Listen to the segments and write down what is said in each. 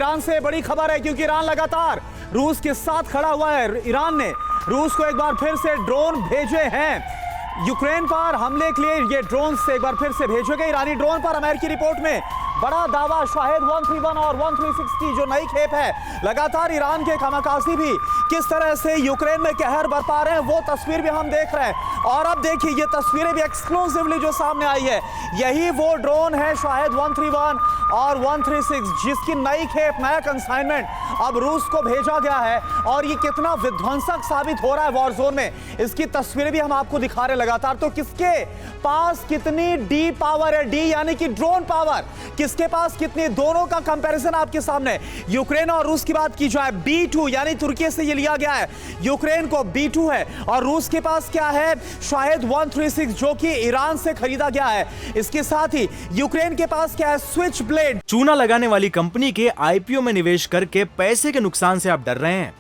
Iran से बड़ी खबर है, क्योंकि ईरान लगातार रूस के साथ खड़ा हुआ है। ईरान ने रूस को एक बार फिर से ड्रोन भेजे हैं। यूक्रेन पर हमले के लिए ये ड्रोन से एक बार फिर से भेजे गए। ईरानी ड्रोन पर अमेरिकी रिपोर्ट में बड़ा दावा, शाहिद 131 और 136 की जो नई खेप है। लगातार ईरान के कामाकाजी भी किस तरह से यूक्रेन में कहर बरपा रहे हैं, वो तस्वीर भी हम देख रहे हैं। और अब देखिए, ये तस्वीरें भी एक्सक्लूसिवली जो सामने आई है, यही वो ड्रोन है शाहिद 131 और 136, जिसकी नई खेप, नया कंसाइनमेंट अब रूस को भेजा गया है। और ये कितना विध्वंसक साबित हो रहा है वॉर जोन में, इसकी तस्वीरें भी हम आपको दिखा रहे लगातार। तो किसके पास कितनी डी पावर है, डी यानी कि ड्रोन पावर, किसके पास कितनी, दोनों का कंपैरिजन आपके सामने। यूक्रेन और रूस की बात की जाए, B2 यानी तुर्की से ये लिया गया है, यूक्रेन को B2 है। और रूस के पास क्या है, शाहिद 136, जो कि ईरान से खरीदा गया है। इसके साथ ही यूक्रेन के पास क्या है, स्विच ब्लेड। चूना लगाने वाली कंपनी के आईपीओ में निवेश करके पैसे के नुकसान से आप डर रहे हैं?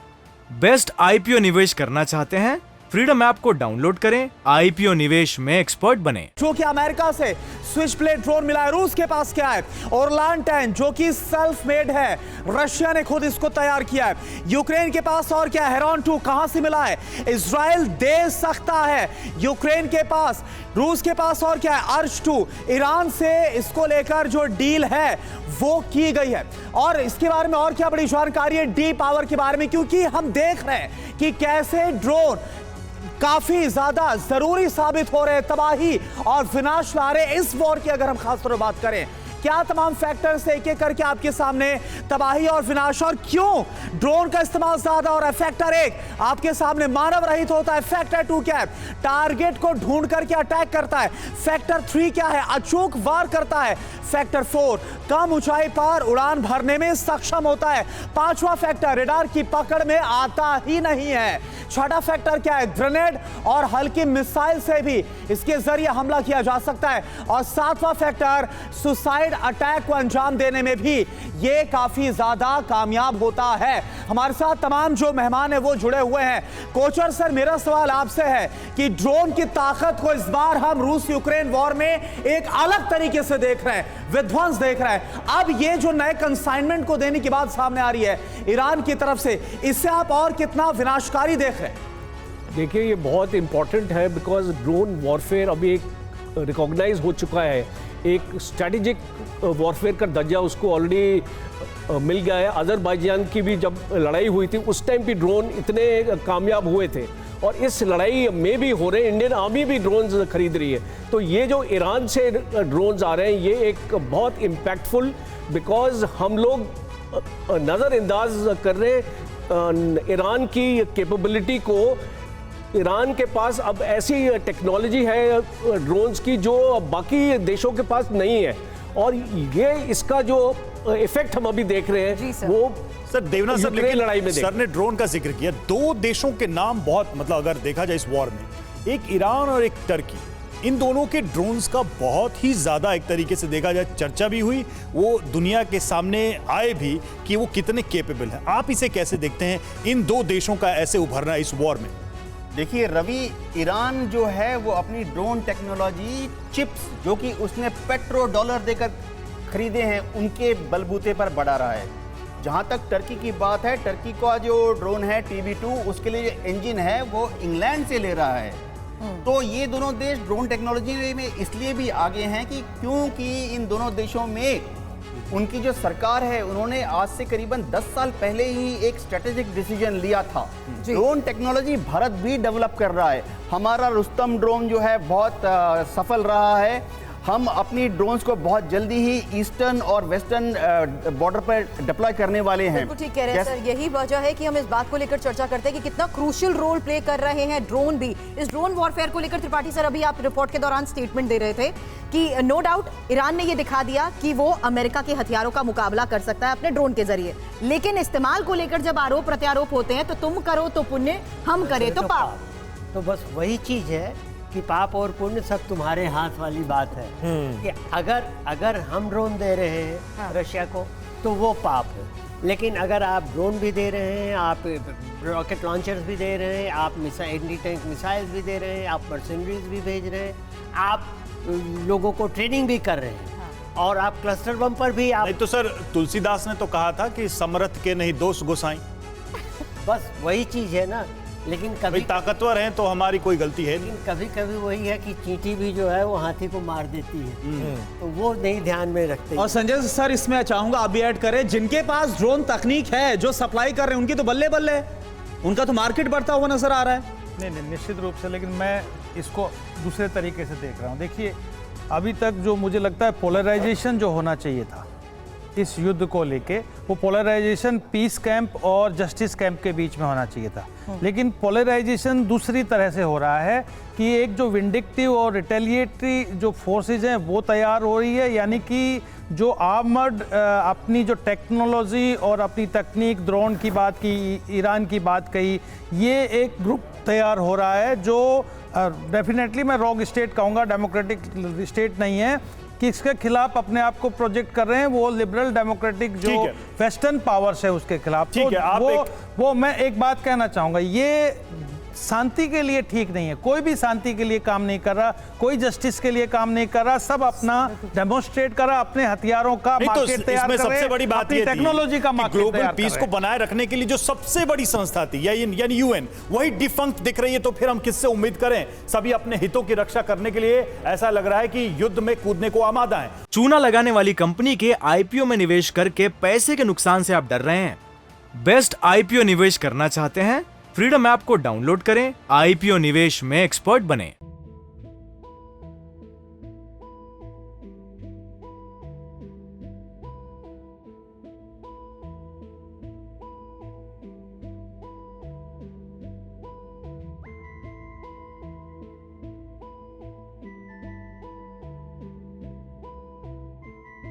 बेस्ट आईपीओ निवेश करना चाहते हैं? फ्रीडम ऐप को डाउनलोड करें, आईपीओ निवेश में एक्सपर्ट बने। जो कि अमेरिका से स्विच ब्लेड ड्रोन मिला है। रूस के पास क्या है, ओरलान 10, जो कि सेल्फ मेड है, रशिया ने खुद इसको तैयार किया है। यूक्रेन के पास और क्या, हेरॉन 2 कहां से मिला है, इजराइल दे सकता है यूक्रेन के पास। रूस के पास और क्या है, अर्श 2, ईरान से इसको लेकर जो डील है वो की गई है। और इसके बारे में और क्या बड़ी जानकारी है डी पावर के बारे में, क्योंकि हम देख रहे हैं कि कैसे ड्रोन काफी ज्यादा जरूरी साबित हो रहे हैं, तबाही और विनाश ला रहे। इस वॉर की अगर हम खासतौर पर बात करें, क्या तमाम फैक्टर्स एक एक करके आपके सामने, तबाही और विनाश, और क्यों ड्रोन का इस्तेमाल ज्यादा हो रहा है। फैक्टर 1 आपके सामने मानव रहित होता है। फैक्टर 2 क्या है, टारगेट को ढूंढ करके अटैक करता है। फैक्टर 3 क्या है, अचूक वार करता है। फैक्टर 4 कम ऊंचाई पर उड़ान भरने में सक्षम होता है। 5वां फैक्टर रडार की पकड़ में आता ही नहीं है। 6वां फैक्टर क्या है, ग्रेनेड और हल्की मिसाइल से भी इसके जरिए हमला किया जा सकता है। और 7वां फैक्टर सुसाइड अटैक को अंजाम देने में भी ये काफी ज्यादा कामयाब होता है। हमारे साथ तमाम जो मेहमान है वो जुड़े हुए हैं। कोचर सर, मेरा सवाल आपसे है कि ड्रोन की ताकत को इस बार हम रूस यूक्रेन वॉर में एक अलग तरीके से देख रहे हैं, विध्वंस देख रहे हैं। अब ये जो नए कंसाइनमेंट को देने की बात सामने आ रही है ईरान की तरफ से, इससे आप और कितना विनाशकारी देख रहे हैं? देखिए, ये बहुत इंपॉर्टेंट है, बिकॉज ड्रोन वॉरफेयर अभी एक रिकॉग्नाइज हो चुका है। एक स्ट्रैटेजिक वॉरफेयर का दर्जा उसको ऑलरेडी मिल गया है। अजरबैजान की भी जब लड़ाई हुई थी, उस टाइम भी ड्रोन इतने कामयाब हुए थे, और इस लड़ाई में भी हो रहे हैं। इंडियन आर्मी भी ड्रोन्स खरीद रही है। तो ये जो ईरान से ड्रोन्स आ रहे हैं, ये एक बहुत इम्पैक्टफुल, बिकॉज हम लोग नज़रअंदाज कर रहे हैं ईरान की कैपेबिलिटी को। ईरान के पास अब ऐसी टेक्नोलॉजी है ड्रोन्स की जो बाकी देशों के पास नहीं है, और ये इसका जो इफेक्ट हम अभी देख रहे हैं वो सर देवनाथ सर, यूक्रेन लड़ाई में सर ने ड्रोन का जिक्र किया। 2 देशों के नाम बहुत, मतलब अगर देखा जाए इस वॉर में, एक ईरान और एक टर्की, इन दोनों के ड्रोन्स का बहुत ही ज्यादा एक तरीके से देखा जाए चर्चा भी हुई, वो दुनिया के सामने आए भी कि वो कितने केपेबल हैं। आप इसे कैसे देखते हैं, इन 2 देशों का ऐसे उभरना इस वॉर में? देखिए रवि, ईरान जो है वो अपनी ड्रोन टेक्नोलॉजी, चिप्स जो कि उसने पेट्रो डॉलर देकर खरीदे हैं, उनके बलबूते पर बढ़ा रहा है। जहां तक टर्की की बात है, टर्की का जो ड्रोन है TB2, उसके लिए जो इंजन है वो इंग्लैंड से ले रहा है। तो ये दोनों देश ड्रोन टेक्नोलॉजी में इसलिए भी आगे हैं कि क्योंकि इन दोनों देशों में उनकी जो सरकार है, उन्होंने आज से करीबन 10 साल पहले ही एक स्ट्रेटेजिक डिसीजन लिया था। ड्रोन टेक्नोलॉजी भारत भी डेवलप कर रहा है। हमारा रुस्तम ड्रोन जो है बहुत सफल रहा है। हम अपनी ड्रोन्स को बहुत जल्दी ही ईस्टर्न और वेस्टर्न बॉर्डर पर डिप्लॉय करने वाले हैं। बिल्कुल ठीक कह रहे हैं सर। यही वजह है कि हम इस बात को लेकर चर्चा करते हैं कि कितना क्रूशियल रोल प्ले कर रहे हैं ड्रोन भी। इस ड्रोन वॉरफेयर को लेकर त्रिपाठी सर, अभी आप रिपोर्ट के दौरान स्टेटमेंट दे रहे थे कि नो डाउट ईरान ने ये दिखा दिया कि वो अमेरिका के हथियारों का मुकाबला कर सकता है अपने ड्रोन के जरिए, लेकिन इस्तेमाल को लेकर जब आरोप प्रत्यारोप होते हैं तो तुम करो तो पुण्य, हम करें तो पाप। तो बस वही चीज है कि पाप और पुण्य सब तुम्हारे हाथ वाली बात है कि अगर हम ड्रोन दे रहे हैं रशिया को तो वो पाप है, लेकिन अगर आप ड्रोन भी दे रहे हैं, आप रॉकेट लॉन्चर्स भी दे रहे हैं, आप एंटी टैंक मिसाइल्स भी दे रहे हैं, आप मर्सेनरीज भी भेज रहे हैं, आप लोगों को ट्रेनिंग भी कर रहे हैं, और आप क्लस्टर बम पर भी आप नहीं तो सर तुलसीदास ने तो कहा था कि समर्थ के नहीं दोष गोसाई। बस वही चीज है ना। लेकिन भाई कभी ताकतवर हैं तो हमारी कोई गलती है नहीं। लेकिन कभी कभी वही है कि चींटी भी जो है वो हाथी को मार देती है, तो वो नहीं ध्यान में रखते। और संजय सर इसमें चाहूंगा आप भी ऐड करें, जिनके पास ड्रोन तकनीक है जो सप्लाई कर रहे हैं उनकी तो बल्ले बल्ले, उनका तो मार्केट बढ़ता हुआ नजर आ रहा है। नहीं निश्चित रूप से, लेकिन मैं इसको दूसरे तरीके से देख रहा हूँ। देखिए अभी तक जो मुझे लगता है पोलराइजेशन जो होना चाहिए था इस युद्ध को लेके, वो पोलराइजेशन पीस कैंप और जस्टिस कैंप के बीच में होना चाहिए था। लेकिन पोलराइजेशन दूसरी तरह से हो रहा है कि एक जो विंडिक्टिव और रिटेलिएटरी जो फोर्सेज हैं वो तैयार हो रही है, यानी कि जो आर्मर्ड अपनी जो टेक्नोलॉजी और अपनी तकनीक, ड्रोन की बात की, ईरान की बात कही, ये एक ग्रुप तैयार हो रहा है जो डेफिनेटली मैं रॉग स्टेट कहूँगा, डेमोक्रेटिक स्टेट नहीं है, कि इसके खिलाफ अपने आप को प्रोजेक्ट कर रहे हैं। वो लिबरल डेमोक्रेटिक जो वेस्टर्न पावर्स है उसके खिलाफ। ठीक है, आप वो मैं एक बात कहना चाहूँगा, ये शांति के लिए ठीक नहीं है। कोई भी शांति के लिए काम नहीं कर रहा, कोई जस्टिस के लिए काम नहीं कर रहा, सब अपना डेमोन्स्ट्रेट कर रहा, अपने हथियारों का मार्केट तैयार कर रहे हैं, सबसे बड़ी बात अपनी टेक्नोलॉजी का मार्केट ग्लोबल तैयार कर पीस रहे को हैं। बनाए रखने के लिए जो सबसे बड़ी संस्था थी यानी यूएन, वही डिफंक्ट दिख रही है। तो फिर हम किससे उम्मीद करें? सभी अपने हितों की रक्षा करने के लिए ऐसा लग रहा है कि युद्ध में कूदने को आमादा है। चूना लगाने वाली कंपनी के आईपीओ में निवेश करके पैसे के नुकसान से आप डर रहे हैं? बेस्ट आईपीओ निवेश करना चाहते हैं? फ्रीडम ऐप को डाउनलोड करें, आईपीओ निवेश में एक्सपर्ट बने।